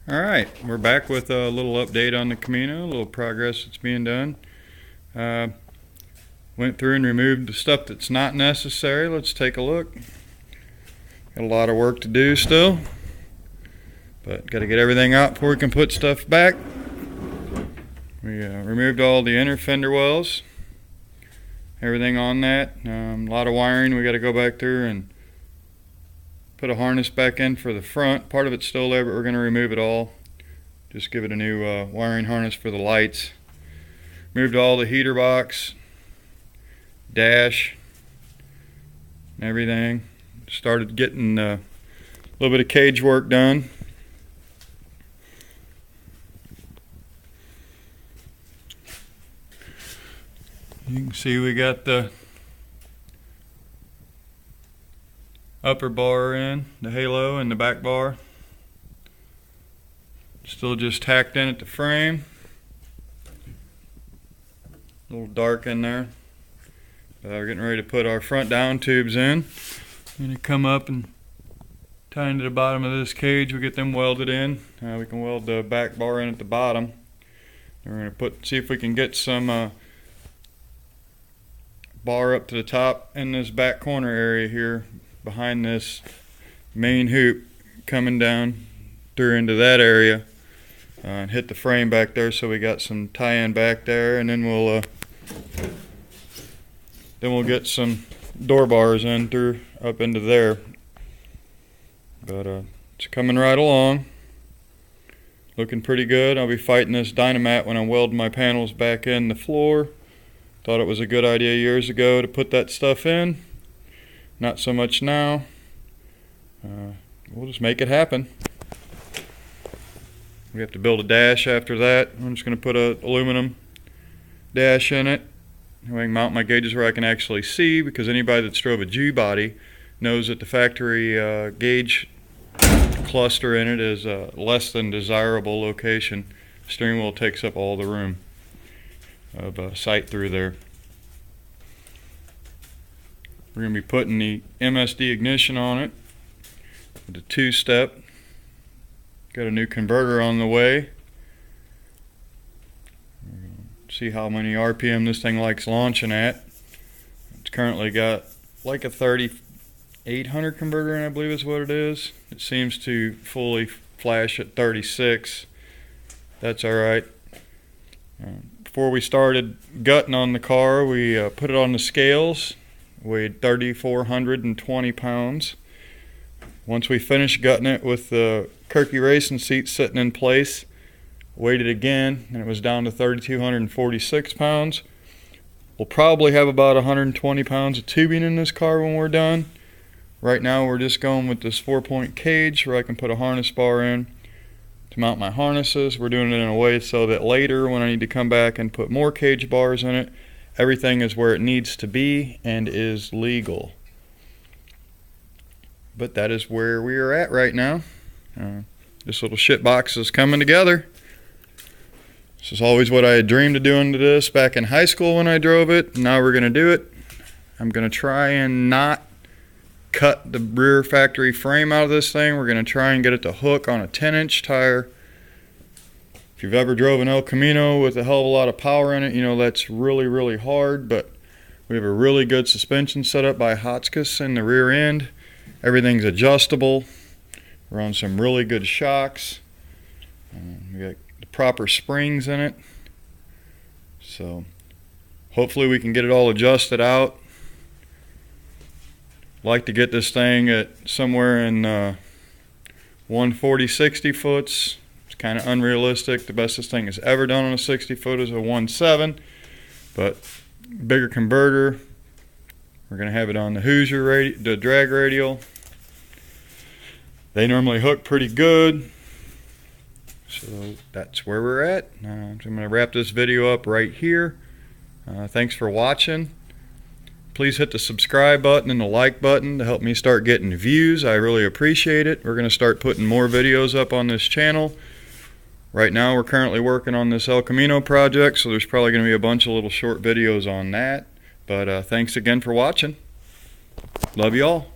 Alright, we're back with a little update on the Camino, a little progress that's being done. Went through and removed the stuff that's not necessary. Let's take a look. Got a lot of work to do still, but got to get everything out before we can put stuff back. We removed all the inner fender wells, everything on that. A lot of wiring we got to go back through and put a harness back in for the front. Part of it's still there, but we're going to remove it all. Just give it a new wiring harness for the lights. Moved all the heater box, dash, and everything. Started getting a little bit of cage work done. You can see we got the upper bar in, the halo, and the back bar. Still just tacked in at the frame. A little dark in there. We're getting ready to put our front down tubes in. I'm going to come up and tie into the bottom of this cage. We get them welded in. We can weld the back bar in at the bottom. And we're going to see if we can get some bar up to the top in this back corner area here, behind this main hoop, coming down through into that area and hit the frame back there, so we got some tie-in back there, and then we'll get some door bars in through up into there. But it's coming right along, looking pretty good. I'll be fighting this Dynamat when I weld my panels back in the floor. Thought it was a good idea years ago to put that stuff in. Not so much now. We'll just make it happen. We have to build a dash after that. I'm just going to put an aluminum dash in it. I can mount my gauges where I can actually see, because anybody that's drove a G-body knows that the factory gauge cluster in it is a less than desirable location. The steering wheel takes up all the room of sight through there. We're going to be putting the MSD ignition on it with a 2-step. Got a new converter on the way. See how many RPM this thing likes launching at. It's currently got like a 3800 converter in, I believe is what it is. It seems to fully flash at 36. That's alright. Before we started gutting on the car, we put it on the scales. Weighed 3,420 pounds. Once we finished gutting it with the Kirky racing seat sitting in place, weighed it again, and it was down to 3,246 pounds. We'll probably have about 120 pounds of tubing in this car when we're done. Right now we're just going with this 4-point cage where I can put a harness bar in to mount my harnesses. We're doing it in a way so that later, when I need to come back and put more cage bars in it, everything is where it needs to be and is legal. But that is where we are at right now. This little shit box is coming together. This is always what I had dreamed of doing to this back in high school when I drove it. Now we're going to do it. I'm going to try and not cut the rear factory frame out of this thing. We're going to try and get it to hook on a 10-inch tire. If you've ever drove an Elcamino with a hell of a lot of power in it, you know that's really, really hard, but we have a really good suspension set up by Hotchkiss in the rear end. Everything's adjustable. We're on some really good shocks. We got the proper springs in it. So hopefully we can get it all adjusted out. Like to get this thing at somewhere in 140, 60 foots. It's kind of unrealistic. The best this thing has ever done on a 60 foot is a 1.7, but bigger converter. We're going to have it on the Hoosier the drag radial. They normally hook pretty good. So that's where we're at. I'm going to wrap this video up right here. Thanks for watching. Please hit the subscribe button and the like button to help me start getting views. I really appreciate it. We're going to start putting more videos up on this channel. Right now we're currently working on this Elcamino project, so there's probably going to be a bunch of little short videos on that. But thanks again for watching. Love you all.